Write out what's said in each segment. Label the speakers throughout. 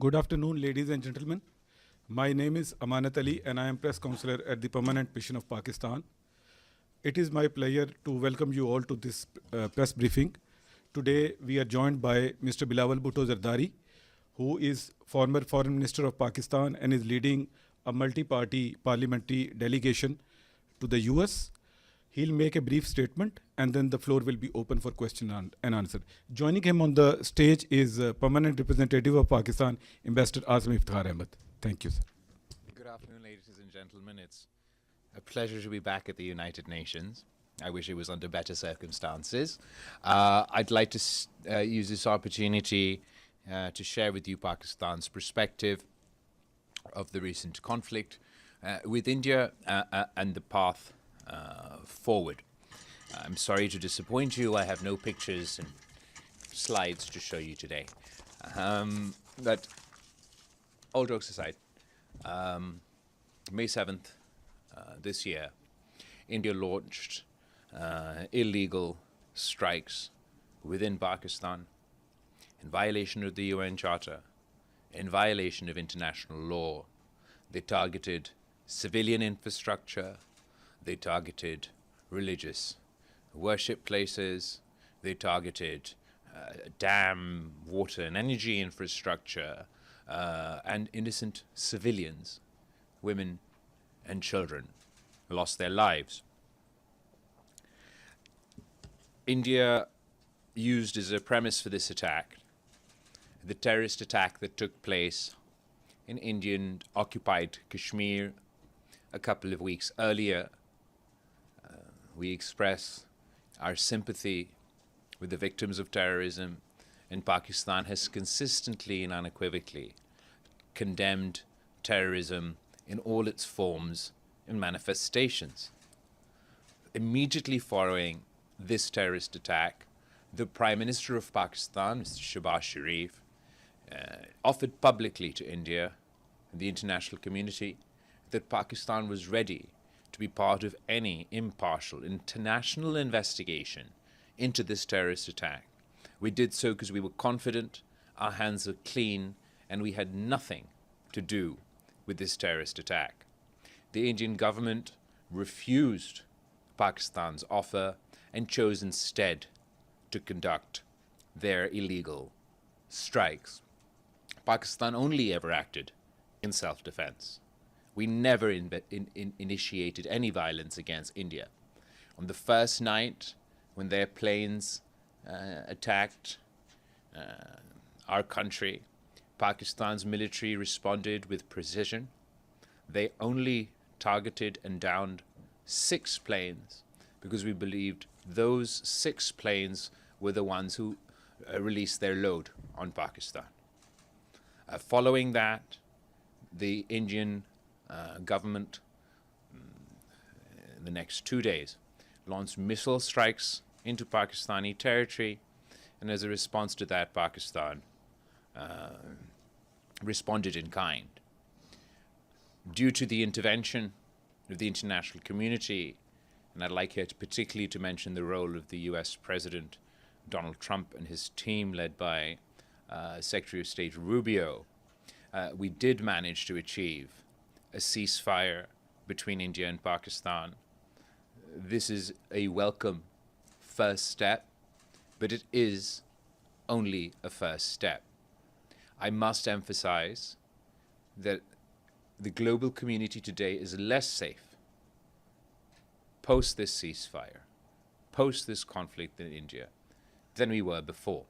Speaker 1: Good afternoon, ladies and gentlemen. My name is Amanat Ali, and I am Press Counselor at the Permanent Mission of Pakistan. It is my pleasure to welcome you all to this press briefing. Today, we are joined by Mr. Bilawal Bhutto Zardari, who is former Foreign Minister of Pakistan and is leading a multi-party parliamentary delegation to the US. He'll make a brief statement, and then the floor will be open for question and answer. Joining him on the stage is Permanent Representative of Pakistan, Ambassador Azam Iftikhar Ahmed. Thank you, sir.
Speaker 2: Good afternoon, ladies and gentlemen. It's a pleasure to be back at the United Nations. I wish it was under better circumstances. I'd like to use this opportunity to share with you Pakistan's perspective of the recent conflict with India and the path forward. I'm sorry to disappoint you. I have no pictures and slides to show you today. But all jokes aside, May 7th this year, India launched illegal strikes within Pakistan in violation of the UN Charter, in violation of international law. They targeted civilian infrastructure, they targeted religious worship places, they targeted dam, water and energy infrastructure, and innocent civilians, women and children, lost their lives. India used as a premise for this attack the terrorist attack that took place in Indian-occupied Kashmir a couple of weeks earlier. We express our sympathy with the victims of terrorism, and Pakistan has consistently and unequivocally condemned terrorism in all its forms and manifestations. Immediately following this terrorist attack, the Prime Minister of Pakistan, Mr. Shehbaz Sharif, offered publicly to India and the international community that Pakistan was ready to be part of any impartial international investigation into this terrorist attack. We did so because we were confident, our hands were clean, and we had nothing to do with this terrorist attack. The Indian government refused Pakistan's offer and chose instead to conduct their illegal strikes. Pakistan only ever acted in self-defense. We never initiated any violence against India. On the first night, when their planes attacked our country, Pakistan's military responded with precision. They only targeted and downed 6 planes because we believed those 6 planes were the ones who released their load on Pakistan. Following that, the Indian government, in the next 2 days, launched missile strikes into Pakistani territory, and as a response to that, Pakistan responded in kind. Due to the intervention of the international community, and I'd like here to particularly to mention the role of the US President Donald Trump and his team led by Secretary of State Rubio, we did manage to achieve a ceasefire between India and Pakistan. This is a welcome first step, but it is only a first step. I must emphasize that the global community today is less safe post this ceasefire, post this conflict in India, than we were before.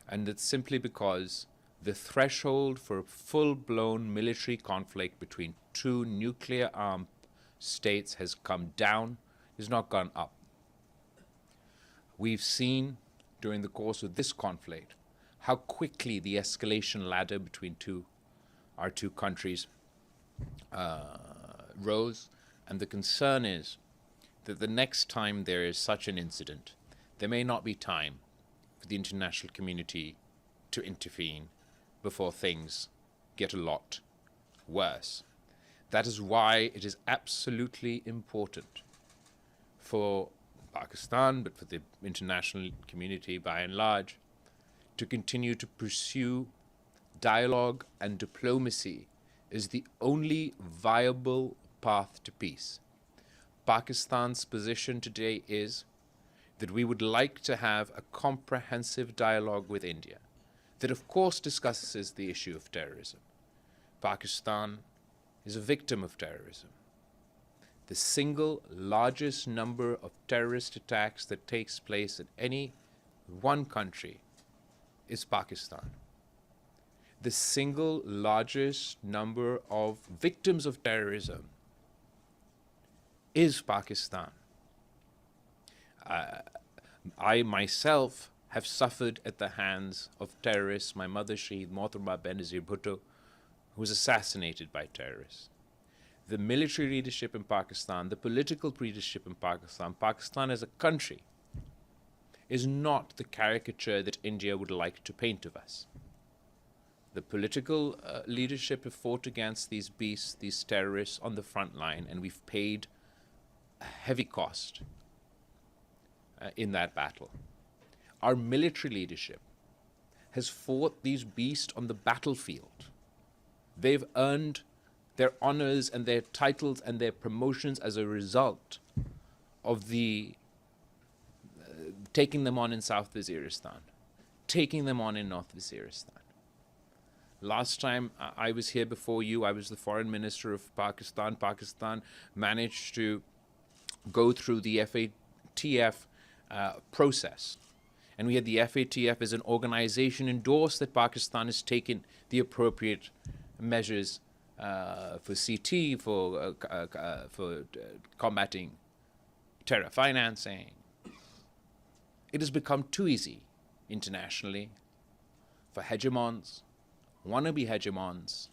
Speaker 2: And that's simply because the threshold for a full-blown military conflict between 2 nuclear-armed states has come down, has not gone up. We've seen during the course of this conflict how quickly the escalation ladder between our two countries rose, and the concern is that the next time there is such an incident, there may not be time for the international community to intervene before things get a lot worse. That is why it is absolutely important for Pakistan, but for the international community by and large, to continue to pursue dialogue and diplomacy is the only viable path to peace. Pakistan's position today is that we would like to have a comprehensive dialogue with India that of course discusses the issue of terrorism. Pakistan is a victim of terrorism. The single largest number of terrorist attacks that takes place in any one country is Pakistan. The single largest number of victims of terrorism is Pakistan. I myself have suffered at the hands of terrorists. My mother, Shaheed Mohtarma Benazir Bhutto, who was assassinated by terrorists. The military leadership in Pakistan, the political leadership in Pakistan, Pakistan as a country, is not the caricature that India would like to paint of us. The political leadership have fought against these beasts, these terrorists on the front line, and we've paid a heavy cost in that battle. Our military leadership has fought these beasts on the battlefield. They've earned their honors and their titles and their promotions as a result of the taking them on in South Waziristan, taking them on in North Waziristan. Last time I was here before you, I was the foreign minister of Pakistan. Pakistan managed to go through the FATF process. And we had the FATF as an organization endorse that Pakistan has taken the appropriate measures for CT, for combating terror financing. It has become too easy internationally for hegemons, wannabe hegemons,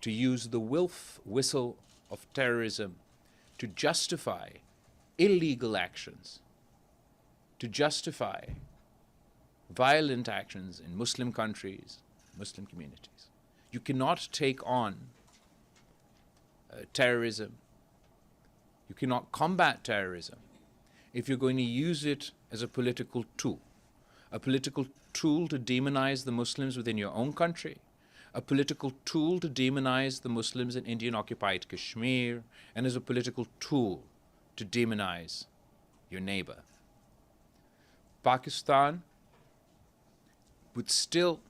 Speaker 2: to use the whistle of terrorism to justify illegal actions, to justify violent actions in Muslim countries, Muslim communities. You cannot take on terrorism. You cannot combat terrorism if you're going to use it as a political tool to demonize the Muslims within your own country, a political tool to demonize the Muslims in Indian-occupied Kashmir, and as a political tool to demonize your neighbor. Pakistan would still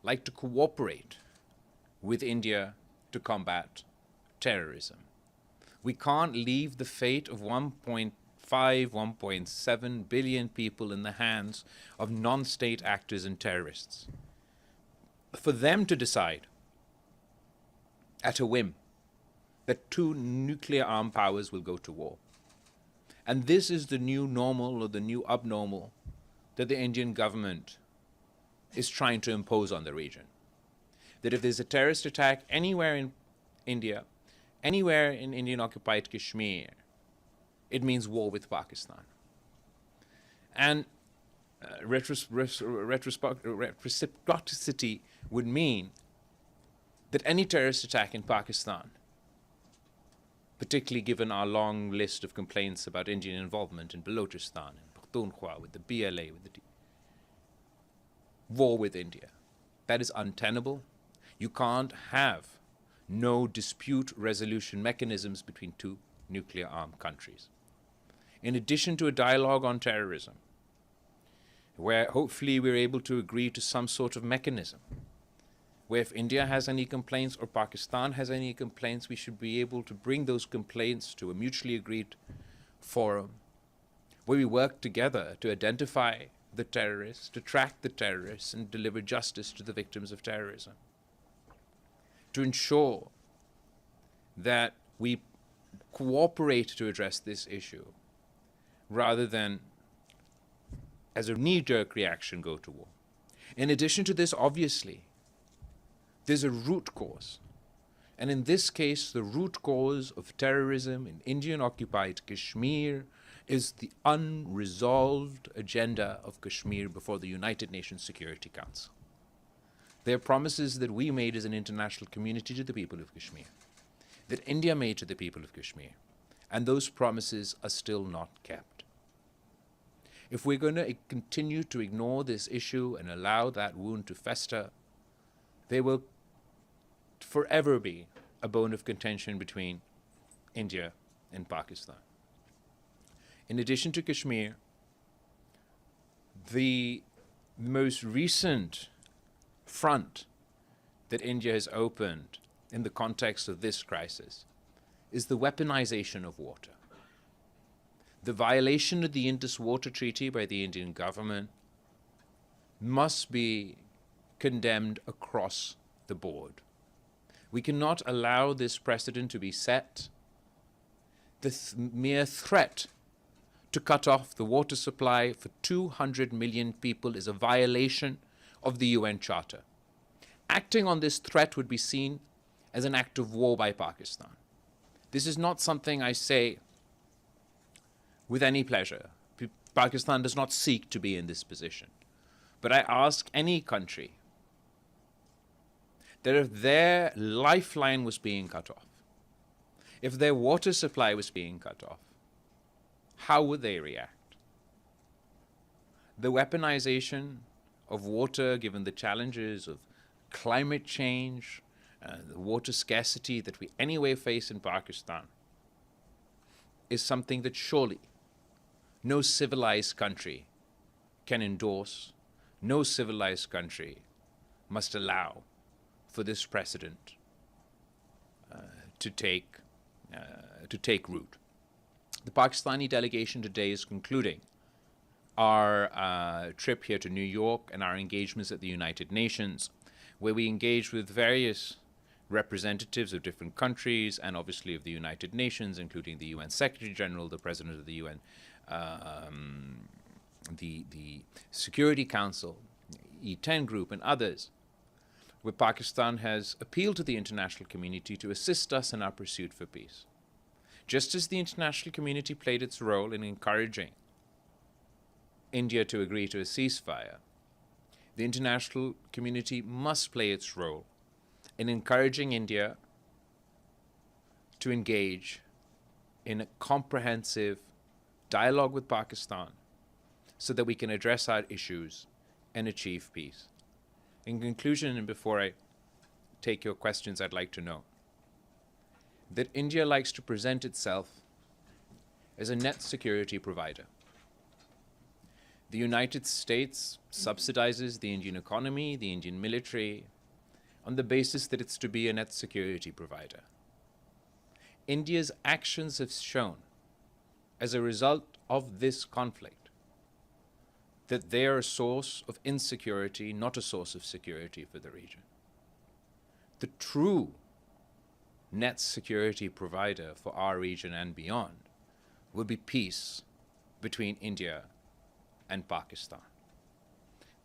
Speaker 2: like to cooperate with India to combat terrorism. We can't leave the fate of 1.5, 1.7 billion people in the hands of non-state actors and terrorists. For them to decide at a whim that two nuclear armed powers will go to war. And this is the new normal or the new abnormal that the Indian government is trying to impose on the region. That if there's a terrorist attack anywhere in India, anywhere in Indian-occupied Kashmir, it means war with Pakistan. And reciprocity would mean that any terrorist attack in Pakistan, particularly given our long list of complaints about Indian involvement in Balochistan and Pakhtunkhwa with the BLA, with the war with India, that is untenable. You can't have no dispute resolution mechanisms between two nuclear armed countries. In addition to a dialogue on terrorism, where hopefully we're able to agree to some sort of mechanism, where if India has any complaints or Pakistan has any complaints, we should be able to bring those complaints to a mutually agreed forum, where we work together to identify the terrorists, to track the terrorists, and deliver justice to the victims of terrorism. To ensure that we cooperate to address this issue, rather than as a knee-jerk reaction go to war. In addition to this, obviously, there's a root cause. And in this case, the root cause of terrorism in Indian-occupied Kashmir is the unresolved agenda of Kashmir before the United Nations Security Council. There are promises that we made as an international community to the people of Kashmir, that India made to the people of Kashmir, and those promises are still not kept. If we're going to continue to ignore this issue and allow that wound to fester, there will forever be a bone of contention between India and Pakistan. In addition to Kashmir, the most recent front that India has opened in the context of this crisis is the weaponization of water. The violation of the Indus Water Treaty by the Indian government must be condemned across the board. We cannot allow this precedent to be set. The mere threat to cut off the water supply for 200 million people is a violation of the UN Charter. Acting on this threat would be seen as an act of war by Pakistan. This is not something I say with any pleasure. Pakistan does not seek to be in this position. But I ask any country that if their lifeline was being cut off, if their water supply was being cut off, how would they react? The weaponization of water, given the challenges of climate change, the water scarcity that we anyway face in Pakistan, is something that surely no civilized country can endorse. No civilized country must allow for this precedent to take root. The Pakistani delegation today is concluding our trip here to New York and our engagements at the United Nations, where we engage with various representatives of different countries and obviously of the United Nations, including the UN Secretary General, the President of the UN, the Security Council, E10 Group, and others, where Pakistan has appealed to the international community to assist us in our pursuit for peace. Just as the international community played its role in encouraging India to agree to a ceasefire, the international community must play its role in encouraging India to engage in a comprehensive dialogue with Pakistan so that we can address our issues and achieve peace. In conclusion, and before I take your questions, I'd like to know that India likes to present itself as a net security provider. The United States subsidizes the Indian economy, the Indian military, on the basis that it's to be a net security provider. India's actions have shown, as a result of this conflict, that they are a source of insecurity, not a source of security for the region. The true net security provider for our region and beyond will be peace between India and Pakistan.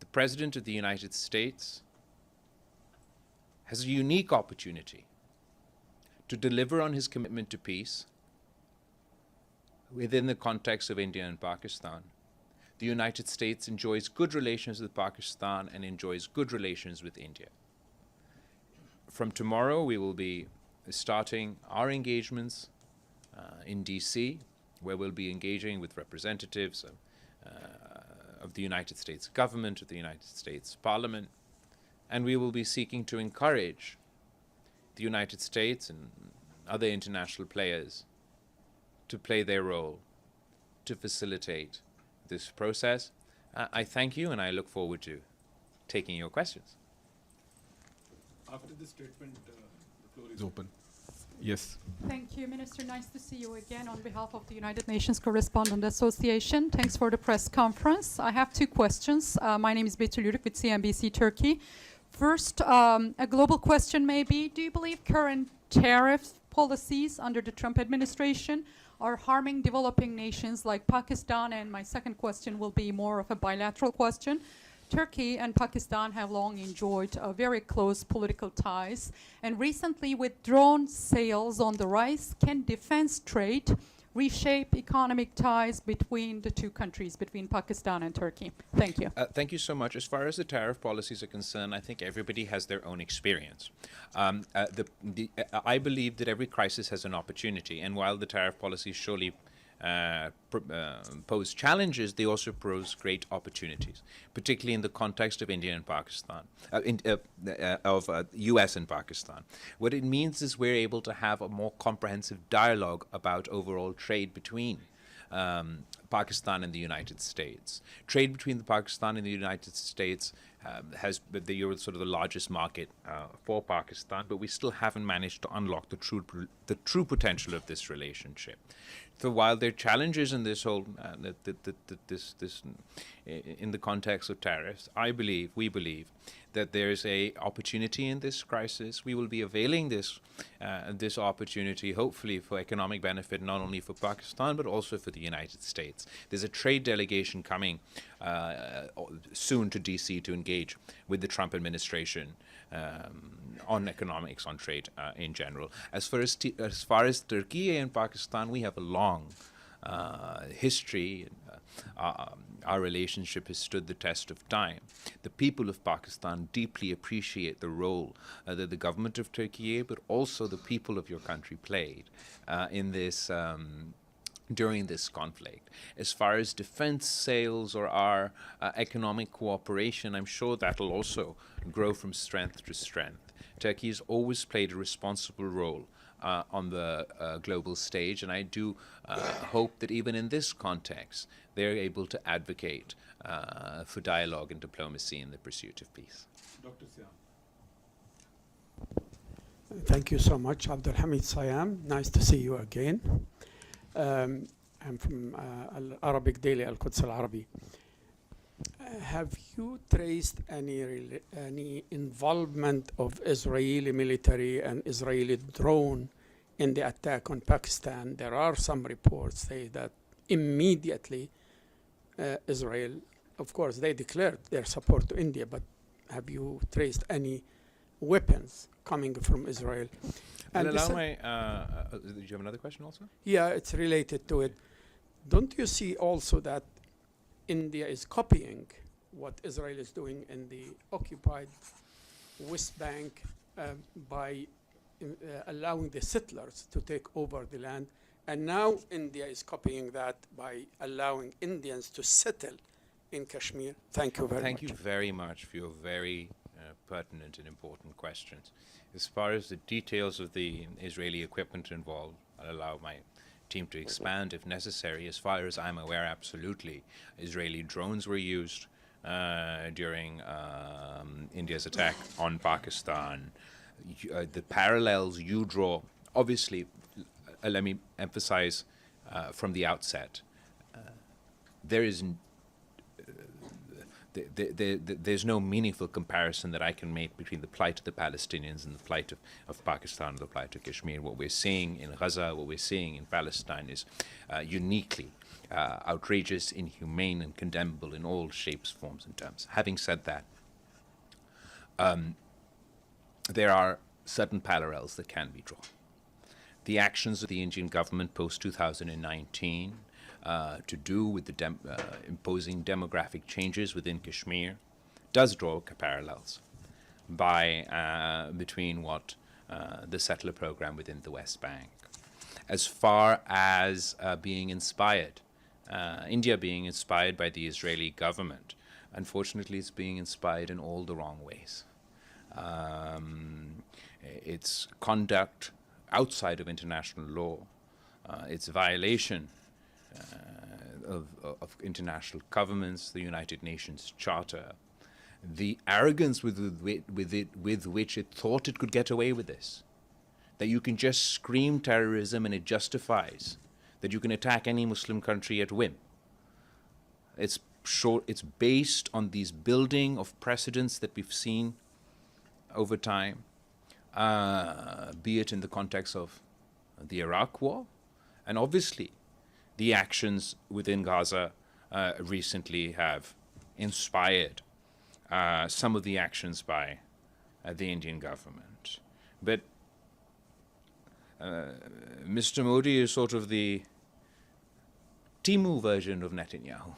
Speaker 2: The President of the United States has a unique opportunity to deliver on his commitment to peace within the context of India and Pakistan. The United States enjoys good relations with Pakistan and enjoys good relations with India. From tomorrow, we will be starting our engagements in DC, where we'll be engaging with representatives of the United States government, of the United States Parliament, and we will be seeking to encourage the United States and other international players to play their role to facilitate this process. I thank you and I look forward to taking your questions.
Speaker 1: After this statement, the floor is open. Yes.
Speaker 3: Thank you, Minister. Nice to see you again on behalf of the United Nations Correspondent Association. Thanks for the press conference. I have two questions. My name is Betül Yürük with CNBC Turkey. First, a global question maybe. Do you believe current tariff policies under the Trump administration are harming developing nations like Pakistan? And my second question will be more of a bilateral question. Turkey and Pakistan have long enjoyed very close political ties, and recently with drone sales on the rise, can defense trade reshape economic ties between the two countries, between Pakistan and Turkey? Thank you.
Speaker 2: Thank you so much. As far as the tariff policies are concerned, I think everybody has their own experience. I believe that every crisis has an opportunity, and while the tariff policies surely pose challenges, they also pose great opportunities, particularly in the context of India and Pakistan, U.S. and Pakistan. What it means is we're able to have a more comprehensive dialogue about overall trade between Pakistan and the United States. Trade between Pakistan and the United States you're sort of the largest market for Pakistan, but we still haven't managed to unlock the true potential of this relationship. So while there are challenges in this whole in the context of tariffs, we believe that there is a opportunity in this crisis. We will be availing this opportunity, hopefully, for economic benefit, not only for Pakistan but also for the United States. There's a trade delegation coming soon to DC to engage with the Trump administration on economics, on trade in general. As far as Turkey and Pakistan, we have a long history. Our relationship has stood the test of time. The people of Pakistan deeply appreciate the role that the government of Turkey, but also the people of your country, played in this during this conflict. As far as defense sales or our economic cooperation, I'm sure that'll also grow from strength to strength. Turkey has always played a responsible role on the global stage, and I do hope that even in this context, they're able to advocate for dialogue and diplomacy in the pursuit of peace.
Speaker 1: Dr. Siam.
Speaker 4: Thank you so much, Abdul Hamid Sayam. Nice to see you again. I'm from Arabic Daily, Al-Quds Al-Arabi. Have you traced any involvement of Israeli military and Israeli drone in the attack on Pakistan? There are some reports say that immediately Israel, of course, they declared their support to India, but have you traced any weapons coming from Israel? And
Speaker 2: do you have another question also?
Speaker 4: Yeah, it's related to it. Don't you see also that India is copying what Israel is doing in the occupied West Bank by allowing the settlers to take over the land? And now India is copying that by allowing Indians to settle in Kashmir. Thank you very much.
Speaker 2: Thank you very much for your very pertinent and important questions. As far as the details of the Israeli equipment involved, I'll allow my team to expand if necessary. As far as I'm aware, absolutely, Israeli drones were used during India's attack on Pakistan. The parallels you draw, obviously, let me emphasize from the outset, there's no meaningful comparison that I can make between the plight of the Palestinians and the plight of Pakistan and the plight of Kashmir. What we're seeing in Gaza, what we're seeing in Palestine is uniquely outrageous, inhumane, and condemnable in all shapes, forms, and terms. Having said that, there are certain parallels that can be drawn. The actions of the Indian government post-2019 to do with the imposing demographic changes within Kashmir does draw parallels between what the settler program within the West Bank. As far as being inspired, India being inspired by the Israeli government, unfortunately it's being inspired in all the wrong ways. Its conduct outside of international law, its violation of international governments, the United Nations Charter, the arrogance with which it thought it could get away with this, that you can just scream terrorism and it justifies that you can attack any Muslim country at whim. It's based on these building of precedents that we've seen over time, be it in the context of the Iraq War, and obviously the actions within Gaza recently have inspired some of the actions by the Indian government. But Mr. Modi is sort of the Timu version of Netanyahu.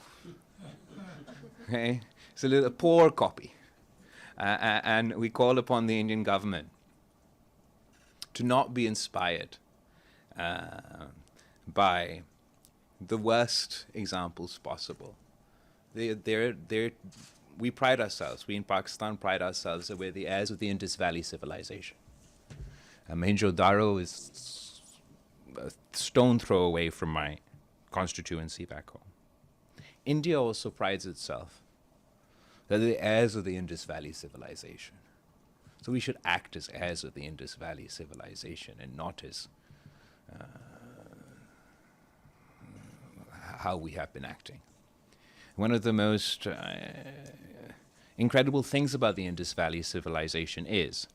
Speaker 2: Okay? It's a poor copy. And we call upon the Indian government to not be inspired by the worst examples possible. We pride ourselves, we in Pakistan pride ourselves that we're the heirs of the Indus Valley civilization. Mohenjo-Daro is a stone throw away from my constituency back home. India also prides itself that they're the heirs of the Indus Valley civilization. So we should act as heirs of the Indus Valley civilization and not as how we have been acting. One of the most incredible things about the Indus Valley civilization is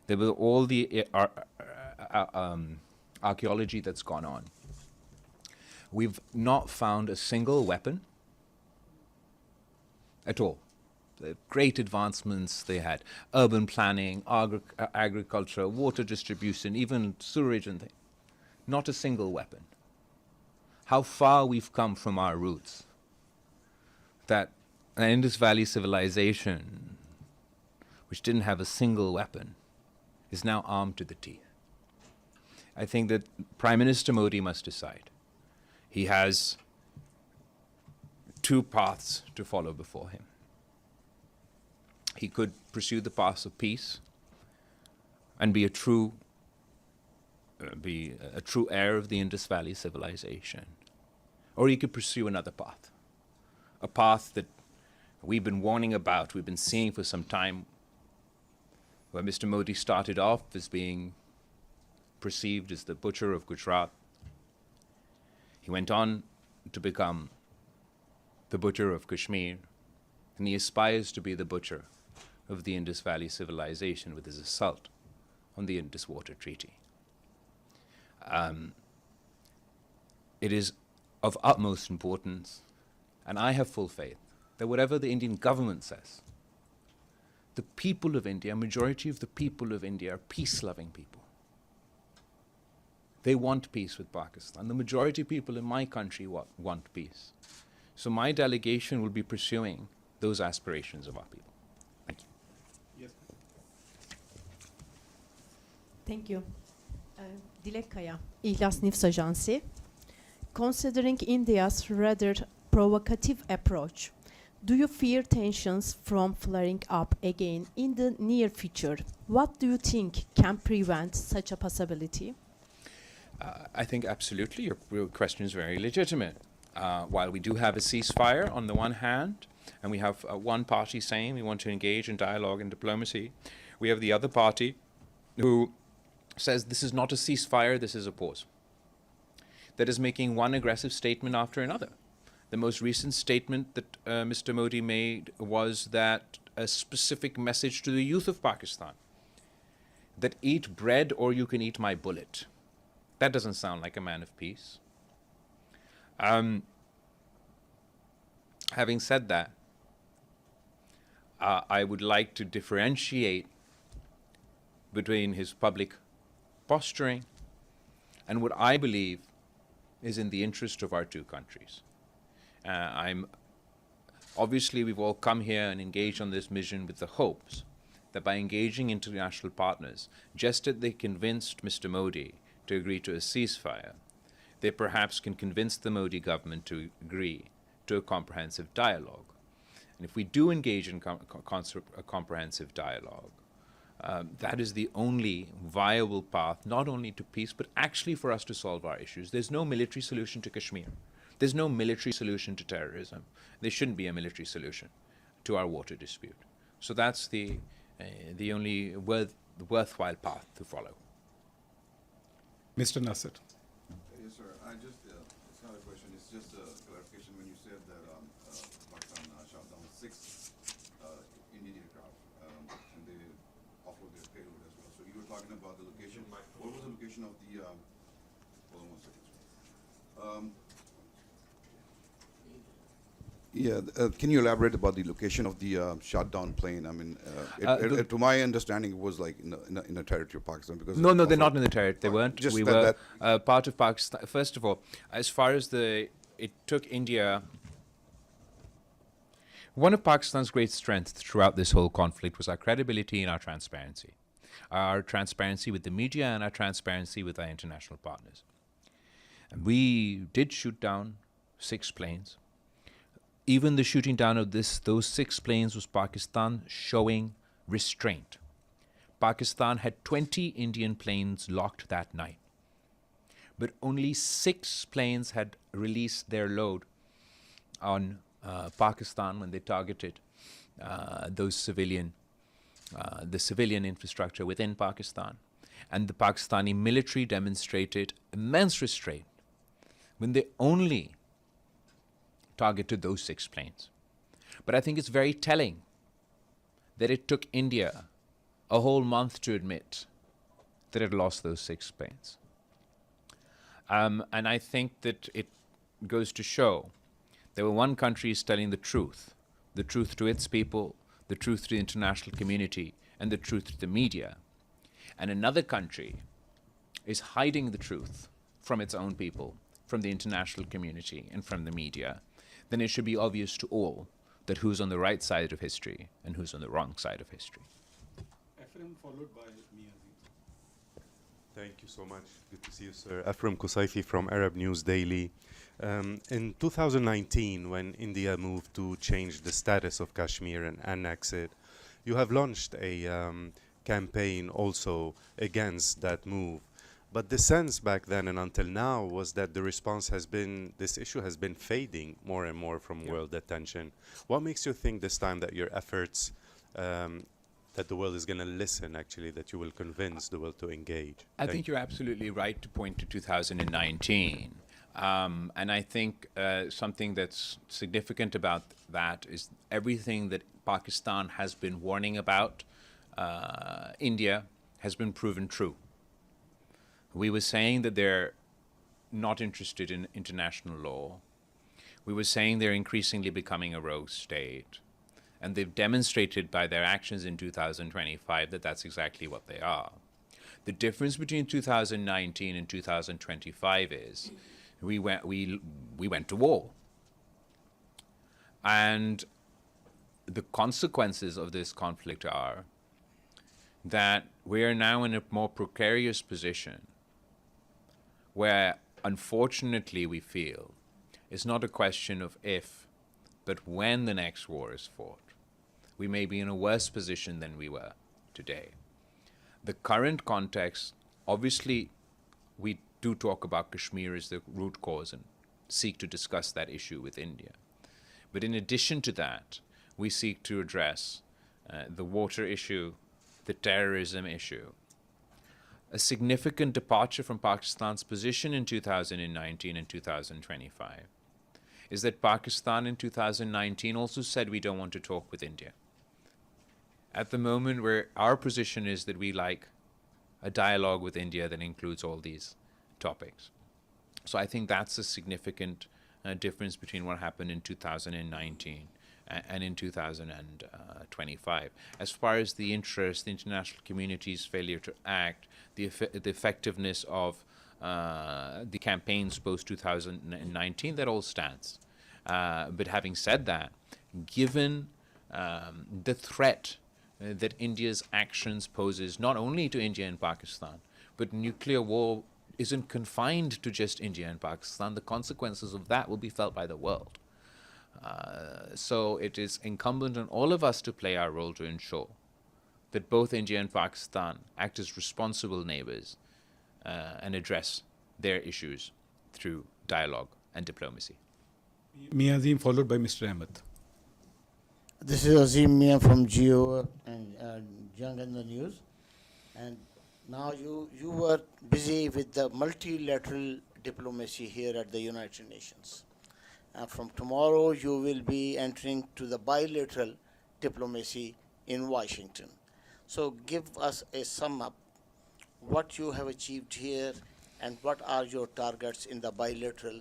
Speaker 2: that with all the archaeology that's gone on, we've not found a single weapon at all. The great advancements they had, urban planning, agriculture, water distribution, even sewerage and things. Not a single weapon. How far we've come from our roots. That an Indus Valley civilization, which didn't have a single weapon, is now armed to the teeth. I think that Prime Minister Modi must decide. He has two paths to follow before him. He could pursue the path of peace and be a true heir of the Indus Valley civilization. Or he could pursue another path, a path that we've been warning about, we've been seeing for some time, where Mr. Modi started off as being perceived as the butcher of Gujarat. He went on to become the butcher of Kashmir, and he aspires to be the butcher of the Indus Valley civilization with his assault on the Indus Water Treaty. It is of utmost importance, and I have full faith, that whatever the Indian government says, the people of India, majority of the people of India are peace-loving people. They want peace with Pakistan. The majority of people in my country want peace. So my delegation will be pursuing those aspirations of our people. Thank you.
Speaker 1: Yes.
Speaker 5: Thank you. Dilek Kaya, İhlas News Agency. Considering India's rather provocative approach, do you fear tensions from flaring up again in the near future? What do you think can prevent such a possibility?
Speaker 2: I think absolutely your question is very legitimate. While we do have a ceasefire on the one hand, and we have one party saying we want to engage in dialogue and diplomacy, we have the other party who says this is not a ceasefire, this is a pause. That is making one aggressive statement after another. The most recent statement that Mr. Modi made was that a specific message to the youth of Pakistan, that eat bread or you can eat my bullet. That doesn't sound like a man of peace. Having said that, I would like to differentiate between his public posturing and what I believe is in the interest of our two countries. Obviously, we've all come here and engaged on this mission with the hopes that by engaging international partners, just as they convinced Mr. Modi to agree to a ceasefire, they perhaps can convince the Modi government to agree to a comprehensive dialogue. And if we do engage in a comprehensive dialogue, that is the only viable path, not only to peace, but actually for us to solve our issues. There's no military solution to Kashmir. There's no military solution to terrorism. There shouldn't be a military solution to our water dispute. So that's the only worthwhile path to follow.
Speaker 1: Mr. Nasser.
Speaker 6: Yes, sir. It's not a question, it's just a clarification. When you said that Pakistan shot down 6 Indian aircraft and they offload their payload as well. So you were talking about the location. What was the location of the, hold on 1 second, sir. Can you elaborate about the location of the shot down plane? I mean, to my understanding, it was like in a territory of Pakistan. Because
Speaker 2: No, they're not in the territory. They weren't.
Speaker 6: Just
Speaker 2: we
Speaker 6: that-
Speaker 2: were part of Pakistan. First of all, as far as it took India. One of Pakistan's great strengths throughout this whole conflict was our credibility and our transparency. Our transparency with the media and our transparency with our international partners. We did shoot down 6 planes. Even the shooting down of those 6 planes was Pakistan showing restraint. Pakistan had 20 Indian planes locked that night, but only 6 planes had released their load on Pakistan when they targeted the civilian infrastructure within Pakistan. And the Pakistani military demonstrated immense restraint when they only targeted those 6 planes. But I think it's very telling that it took India a whole month to admit that it lost those 6 planes. And I think that it goes to show that when one country is telling the truth to its people, the truth to the international community, and the truth to the media, and another country is hiding the truth from its own people, from the international community, and from the media, then it should be obvious to all that who's on the right side of history and who's on the wrong side of history.
Speaker 1: Ephraim followed by Miazi.
Speaker 7: Thank you so much. Good to see you, sir. Ephraim Kusaifi from Arab News Daily. In 2019, when India moved to change the status of Kashmir and annex it, you have launched a campaign also against that move. But the sense back then and until now was that the response has been, this issue has been fading more and more from world attention. What makes you think this time that your efforts, that the world is going to listen, actually, that you will convince the world to engage?
Speaker 2: I think you're absolutely right to point to 2019. And I think something that's significant about that is everything that Pakistan has been warning about India has been proven true. We were saying that they're not interested in international law. We were saying they're increasingly becoming a rogue state. And they've demonstrated by their actions in 2025 that that's exactly what they are. The difference between 2019 and 2025 is we went to war. And the consequences of this conflict are that we are now in a more precarious position where, unfortunately, we feel it's not a question of if, but when the next war is fought. We may be in a worse position than we were today. The current context, obviously, we do talk about Kashmir as the root cause and seek to discuss that issue with India. But in addition to that, we seek to address the water issue, the terrorism issue. A significant departure from Pakistan's position in 2019 and 2025 is that Pakistan in 2019 also said we don't want to talk with India. At the moment, where our position is that we like a dialogue with India that includes all these topics. So I think that's a significant difference between what happened in 2019 and in 2025. As far as the interest, the international community's failure to act, the effectiveness of the campaigns post-2019, that all stands. But having said that, given the threat that India's actions poses not only to India and Pakistan, but nuclear war isn't confined to just India and Pakistan, the consequences of that will be felt by the world. So it is incumbent on all of us to play our role to ensure that both India and Pakistan act as responsible neighbors and address their issues through dialogue and diplomacy.
Speaker 1: Miazim followed by Mr. Ahmed.
Speaker 8: This is Azim Mia from Geo and Young in the News. And now you were busy with the multilateral diplomacy here at the United Nations. From tomorrow, you will be entering to the bilateral diplomacy in Washington. So give us a sum up what you have achieved here and what are your targets in the bilateral,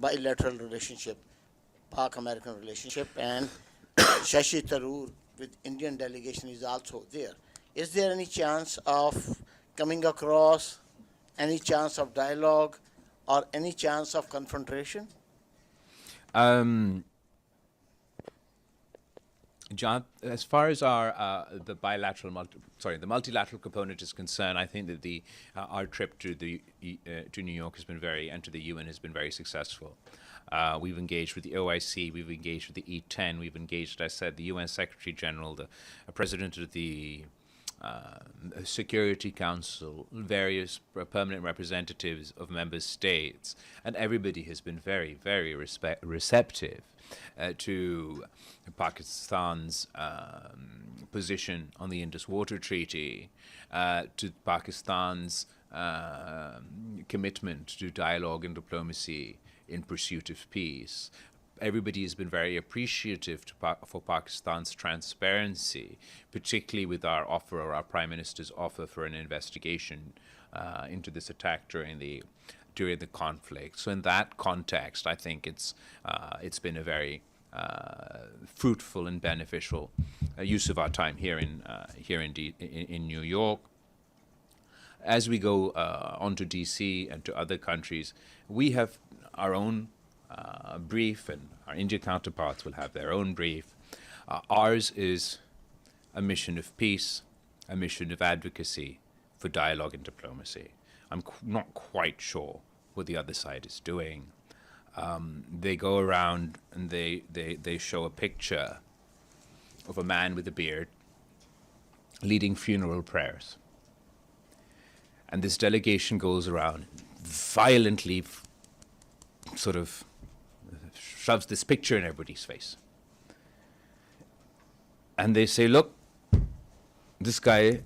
Speaker 8: bilateral relationship, Pak-American relationship, and Shashi Tharoor with Indian delegation is also there. Is there any chance of coming across, any chance of dialogue, or any chance of confrontation?
Speaker 2: John, as far as our the multilateral component is concerned, I think that our trip to to New York has been and to the UN has been very successful. We've engaged with the OIC, we've engaged with the E10, we've engaged, as I said, the UN Secretary General, the President of the Security Council, various permanent representatives of member states, and everybody has been very, very receptive to Pakistan's position on the Indus Water Treaty, to Pakistan's commitment to dialogue and diplomacy in pursuit of peace. Everybody has been very appreciative for Pakistan's transparency, particularly with our Prime Minister's offer for an investigation into this attack during the conflict. So in that context, I think it's been a very fruitful and beneficial use of our time here in New York. As we go on to DC and to other countries, we have our own brief, and our India counterparts will have their own brief. Ours is a mission of peace, a mission of advocacy for dialogue and diplomacy. I'm not quite sure what the other side is doing. They go around and they show a picture of a man with a beard leading funeral prayers. And this delegation goes around violently sort of shoves this picture in everybody's face. And they say, look, this guy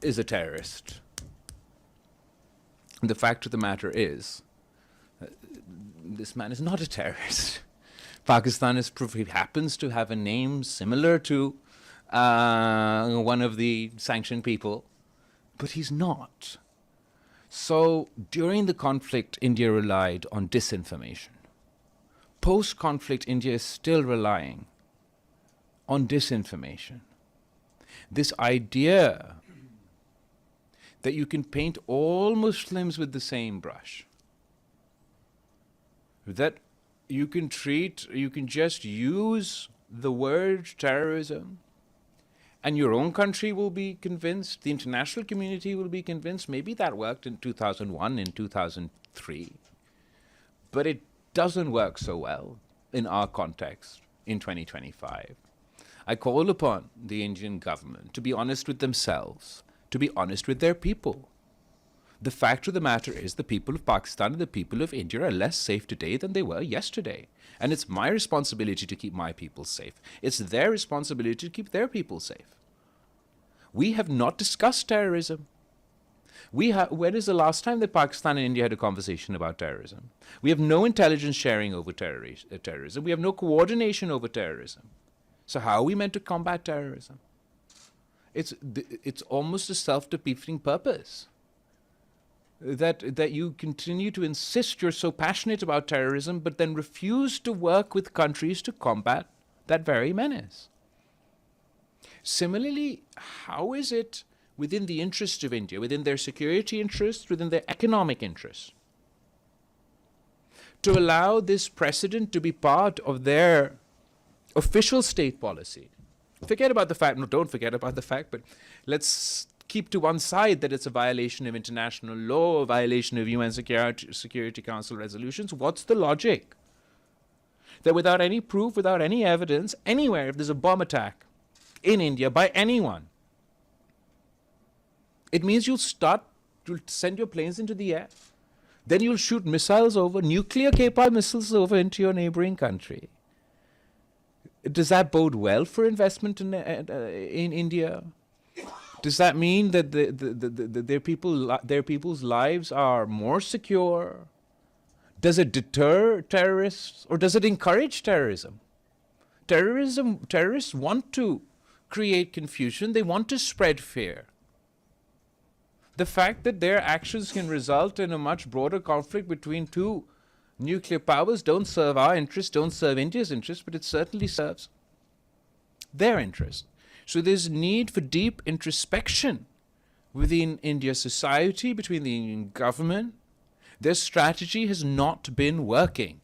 Speaker 2: is a terrorist. And the fact of the matter is, this man is not a terrorist. Pakistan happens to have a name similar to one of the sanctioned people, but he's not. So during the conflict, India relied on disinformation. Post-conflict, India is still relying on disinformation. This idea that you can paint all Muslims with the same brush, that you can just use the word terrorism and your own country will be convinced, the international community will be convinced. Maybe that worked in 2001, in 2003, but it doesn't work so well in our context in 2025. I call upon the Indian government to be honest with themselves, to be honest with their people. The fact of the matter is the people of Pakistan and the people of India are less safe today than they were yesterday. And it's my responsibility to keep my people safe. It's their responsibility to keep their people safe. We have not discussed terrorism. When is the last time that Pakistan and India had a conversation about terrorism? We have no intelligence sharing over terrorism. We have no coordination over terrorism. So how are we meant to combat terrorism? It's almost a self-defeating purpose. That you continue to insist you're so passionate about terrorism, but then refuse to work with countries to combat that very menace. Similarly, how is it within the interest of India, within their security interests, within their economic interests, to allow this precedent to be part of their official state policy? Forget about the fact, no, don't forget about the fact, but let's keep to one side that it's a violation of international law, a violation of UN Security Council resolutions. What's the logic? That without any proof, without any evidence, anywhere, if there's a bomb attack in India by anyone, it means you'll send your planes into the air. Then you'll shoot missiles over, nuclear-capable missiles over into your neighboring country. Does that bode well for investment in India? Does that mean that their people's lives are more secure? Does it deter terrorists, or does it encourage terrorism? Terrorists want to create confusion. They want to spread fear. The fact that their actions can result in a much broader conflict between two nuclear powers don't serve our interests, don't serve India's interests, but it certainly serves their interests. So there's need for deep introspection within India's society, between the Indian government. Their strategy has not been working.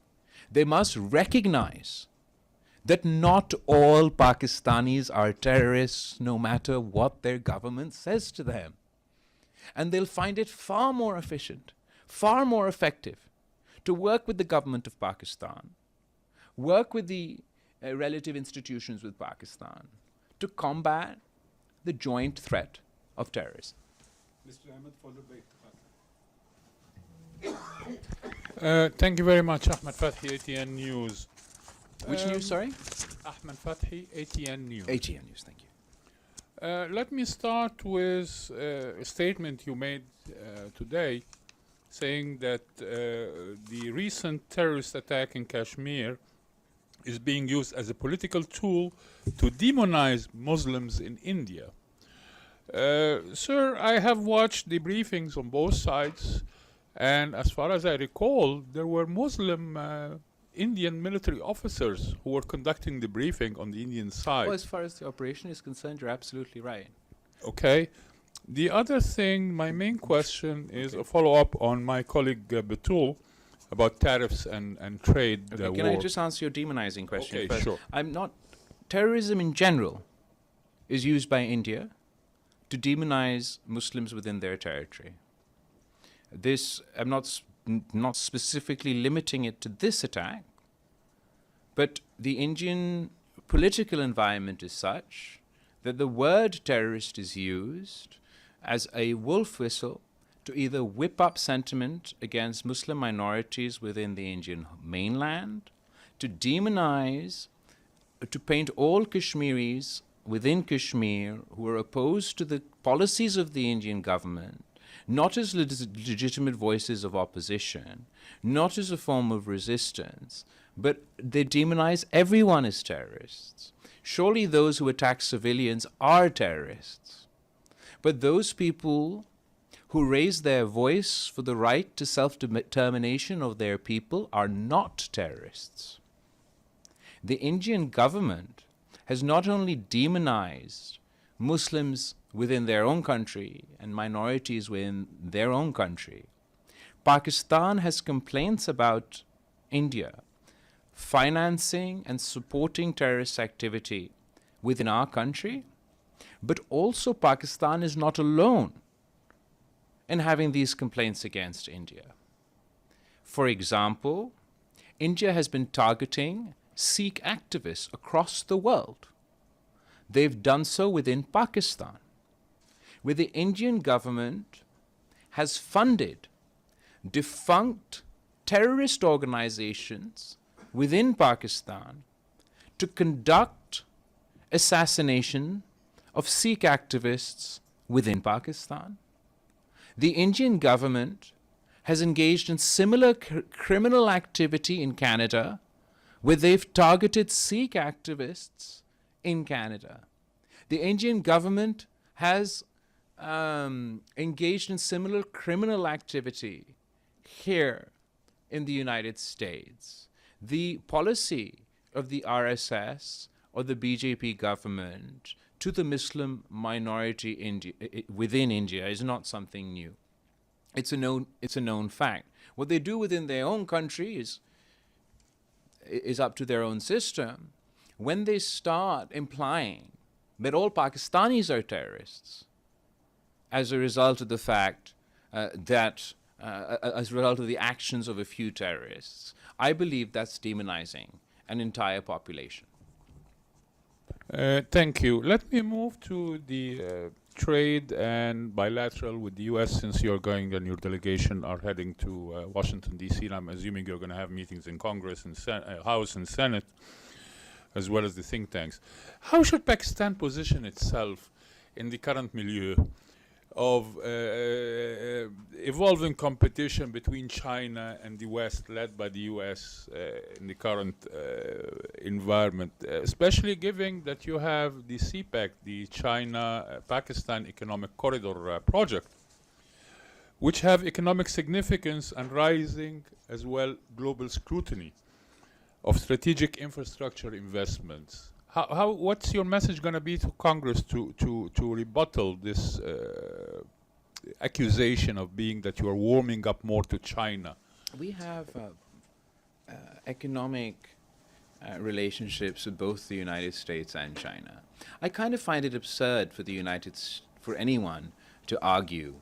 Speaker 2: They must recognize that not all Pakistanis are terrorists, no matter what their government says to them. And they'll find it far more efficient, far more effective to work with the government of Pakistan, work with the relative institutions with Pakistan to combat the joint threat of terrorism.
Speaker 1: Mr. Ahmed, followed by
Speaker 9: Thank you very much, Ahmed Fathi, ATN News.
Speaker 2: Which news, sorry?
Speaker 9: Ahmed Fathi, ATN News.
Speaker 2: ATN News, thank you.
Speaker 9: Let me start with a statement you made today saying that the recent terrorist attack in Kashmir is being used as a political tool to demonize Muslims in India. Sir, I have watched the briefings on both sides, and as far as I recall, there were Muslim Indian military officers who were conducting the briefing on the Indian side.
Speaker 2: Well, as far as the operation is concerned, you're absolutely right.
Speaker 9: Okay. The other thing, my main question is a follow-up on my colleague Batul about tariffs and trade
Speaker 2: Okay, can I just answer your demonizing question
Speaker 9: Okay,
Speaker 2: first?
Speaker 9: sure.
Speaker 2: Terrorism in general is used by India to demonize Muslims within their territory. This, I'm not specifically limiting it to this attack, but the Indian political environment is such that the word terrorist is used as a wolf whistle to either whip up sentiment against Muslim minorities within the Indian mainland, to demonize, to paint all Kashmiris within Kashmir who are opposed to the policies of the Indian government, not as legitimate voices of opposition, not as a form of resistance, but they demonize everyone as terrorists. Surely those who attack civilians are terrorists. But those people who raise their voice for the right to self-determination of their people are not terrorists. The Indian government has not only demonized Muslims within their own country and minorities within their own country. Pakistan has complaints about India financing and supporting terrorist activity within our country, but also Pakistan is not alone in having these complaints against India. For example, India has been targeting Sikh activists across the world. They've done so within Pakistan, where the Indian government has funded defunct terrorist organizations within Pakistan to conduct assassination of Sikh activists within Pakistan. The Indian government has engaged in similar criminal activity in Canada, where they've targeted Sikh activists in Canada. The Indian government has engaged in similar criminal activity here in the United States. The policy of the RSS or the BJP government to the Muslim minority within India is not something new. It's a known fact. What they do within their own country is up to their own system. When they start implying that all Pakistanis are terrorists as a result of the fact as a result of the actions of a few terrorists, I believe that's demonizing an entire population.
Speaker 9: Thank you. Let me move to the trade and bilateral with the U.S. since you're going and your delegation are heading to Washington, D.C. and I'm assuming you're going to have meetings in Congress and House and Senate, as well as the think tanks. How should Pakistan position itself in the current milieu of evolving competition between China and the West, led by the US in the current environment, especially given that you have the CPEC, the China-Pakistan Economic Corridor project, which have economic significance and rising as well global scrutiny of strategic infrastructure investments. What's your message going to be to Congress to rebuttal this accusation of being that you are warming up more to China?
Speaker 2: We have economic relationships with both the United States and China. I kind of find it absurd for for anyone to argue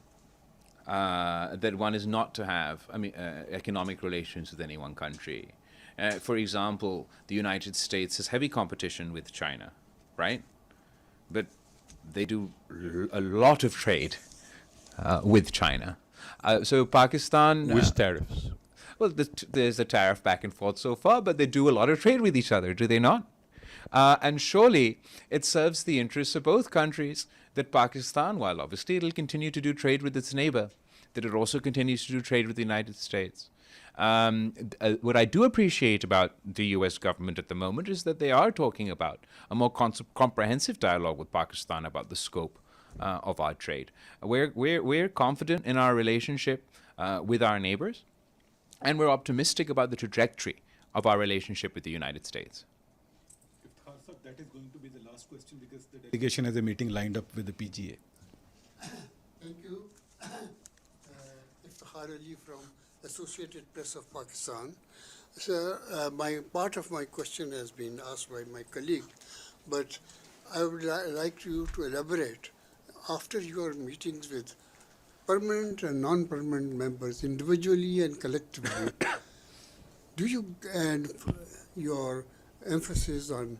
Speaker 2: that one is not to have, economic relations with any one country. For example, the United States has heavy competition with China, right? But they do a lot of trade with China. So Pakistan...
Speaker 9: With tariffs.
Speaker 2: Well, there's a tariff back and forth so far, but they do a lot of trade with each other, do they not? And surely it serves the interests of both countries that Pakistan, while obviously it'll continue to do trade with its neighbor, that it also continues to do trade with the United States. What I do appreciate about the US government at the moment is that they are talking about a more comprehensive dialogue with Pakistan about the scope of our trade. We're confident in our relationship with our neighbors, and we're optimistic about the trajectory of our relationship with the United States.
Speaker 1: That is going to be the last question because the delegation has a meeting lined up with the PGA.
Speaker 10: Thank you. Iftikhar Ali from Associated Press of Pakistan. Sir, part of my question has been asked by my colleague, but I would like you to elaborate. After your meetings with permanent and non-permanent members, individually and collectively, do you, and your emphasis on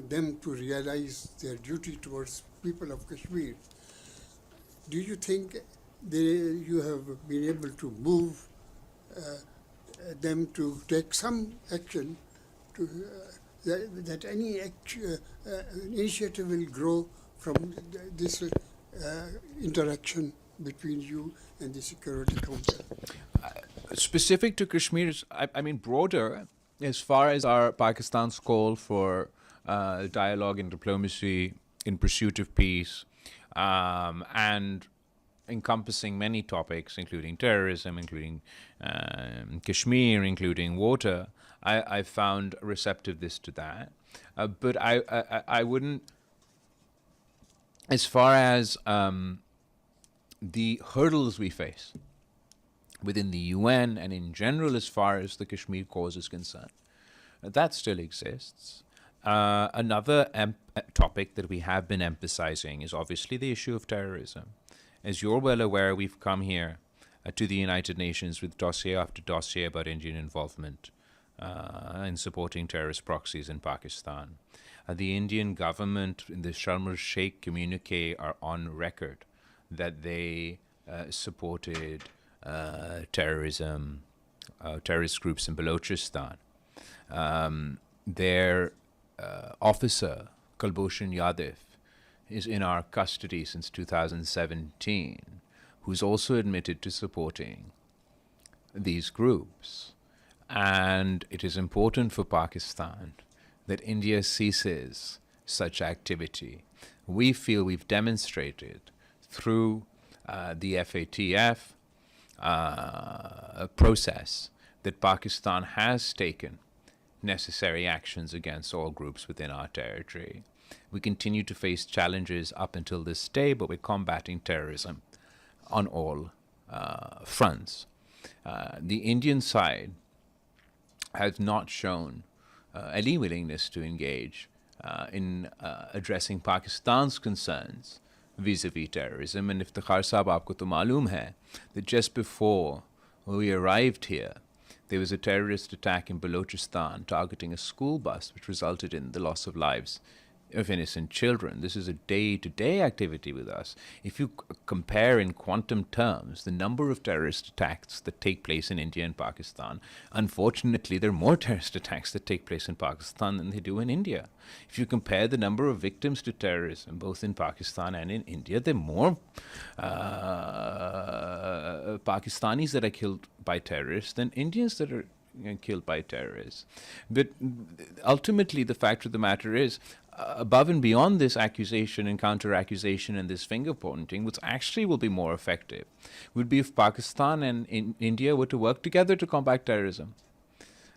Speaker 10: them to realize their duty towards people of Kashmir, do you think you have been able to move them to take some action to, that any initiative will grow from this interaction between you and the Security Council?
Speaker 2: Specific to Kashmir, I mean broader, as far as our Pakistan's call for dialogue and diplomacy in pursuit of peace, and encompassing many topics, including terrorism, including Kashmir, including water, I found receptiveness to that. But I wouldn't, as far as the hurdles we face within the UN and in general as far as the Kashmir cause is concerned, that still exists. Another topic that we have been emphasizing is obviously the issue of terrorism. As you're well aware, we've come here to the United Nations with dossier after dossier about Indian involvement in supporting terrorist proxies in Pakistan. The Indian government in the Sharm el-Sheikh communique are on record that they supported terrorism, terrorist groups in Balochistan. Their officer, Kulbhushan Yadav, is in our custody since 2017, who's also admitted to supporting these groups. And it is important for Pakistan that India ceases such activity. We feel we've demonstrated through the FATF process that Pakistan has taken necessary actions against all groups within our territory. We continue to face challenges up until this day, but we're combating terrorism on all fronts. The Indian side has not shown any willingness to engage in addressing Pakistan's concerns vis-a-vis terrorism. And Iftikhar Sahab, aapko to maloom hai that just before we arrived here, there was a terrorist attack in Balochistan targeting a school bus, which resulted in the loss of lives of innocent children. This is a day-to-day activity with us. If you compare in quantum terms the number of terrorist attacks that take place in India and Pakistan, unfortunately there are more terrorist attacks that take place in Pakistan than they do in India. If you compare the number of victims to terrorism both in Pakistan and in India, there are more Pakistanis that are killed by terrorists than Indians that are killed by terrorists. But ultimately the fact of the matter is, above and beyond this accusation and counter-accusation and this finger-pointing, which actually will be more effective, would be if Pakistan and India were to work together to combat terrorism.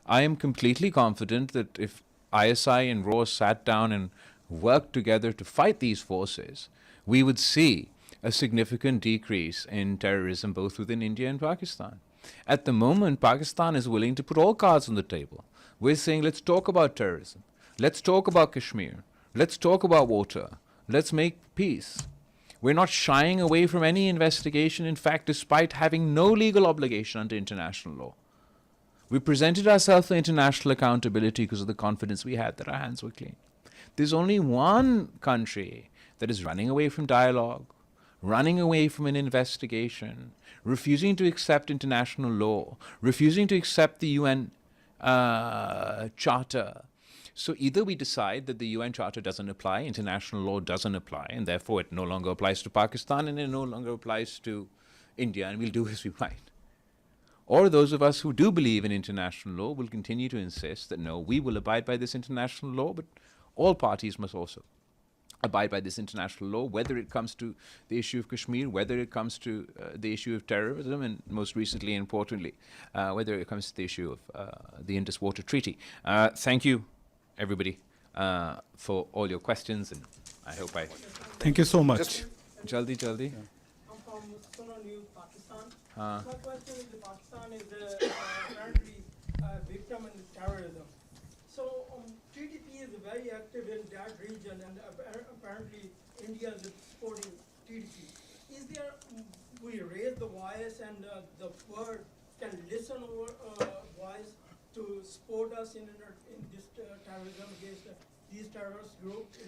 Speaker 2: I am completely confident that if ISI and RAW sat down and worked together to fight these forces, we would see a significant decrease in terrorism both within India and Pakistan. At the moment, Pakistan is willing to put all cards on the table. We're saying, let's talk about terrorism. Let's talk about Kashmir. Let's talk about water. Let's make peace. We're not shying away from any investigation, in fact, despite having no legal obligation under international law. We presented ourselves for international accountability because of the confidence we had that our hands were clean. There's only one country that is running away from dialogue, running away from an investigation, refusing to accept international law, refusing to accept the UN Charter. So either we decide that the UN Charter doesn't apply, international law doesn't apply, and therefore it no longer applies to Pakistan and it no longer applies to India, and we'll do as we might. Or those of us who do believe in international law will continue to insist that no, we will abide by this international law, but all parties must also abide by this international law, whether it comes to the issue of Kashmir, whether it comes to the issue of terrorism, and most recently and importantly, whether it comes to the issue of the Indus Water Treaty. Thank you, everybody, for all your questions, and I hope I...
Speaker 1: Thank you so much.
Speaker 2: Jaldi.
Speaker 11: I'm from Suno News, Pakistan. My question is that Pakistan is apparently a victim in terrorism. So TTP is very active in that region, and apparently India is supporting TTP. Is there, we raise the voice and the world can listen our voice to support us in this terrorism against these terrorist groups,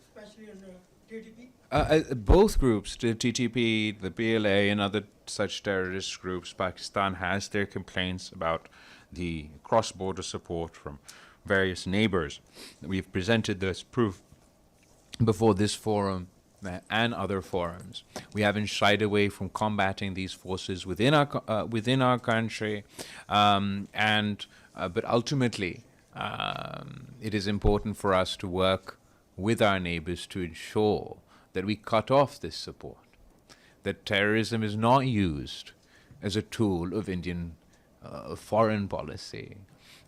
Speaker 11: especially in TTP?
Speaker 2: Both groups, the TTP, the BLA, and other such terrorist groups, Pakistan has their complaints about the cross-border support from various neighbors. We've presented this proof before this forum and other forums. We haven't shied away from combating these forces within our country, but ultimately it is important for us to work with our neighbors to ensure that we cut off this support, that terrorism is not used as a tool of Indian foreign policy.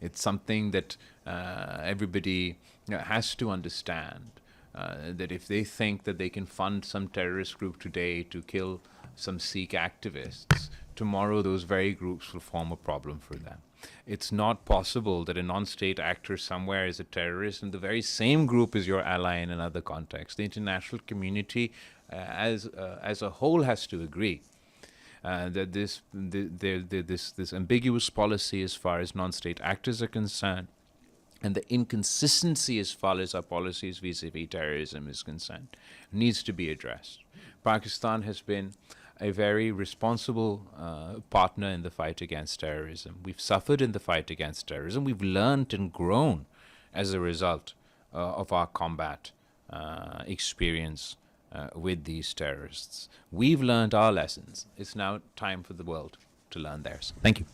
Speaker 2: It's something that everybody has to understand, that if they think that they can fund some terrorist group today to kill some Sikh activists, tomorrow those very groups will form a problem for them. It's not possible that a non-state actor somewhere is a terrorist and the very same group is your ally in another context. The international community as a whole has to agree that this ambiguous policy as far as non-state actors are concerned, and the inconsistency as far as our policies vis-a-vis terrorism is concerned, needs to be addressed. Pakistan has been a very responsible partner in the fight against terrorism. We've suffered in the fight against terrorism. We've learned and grown as a result of our combat experience with these terrorists. We've learned our lessons. It's now time for the world to learn theirs. Thank you.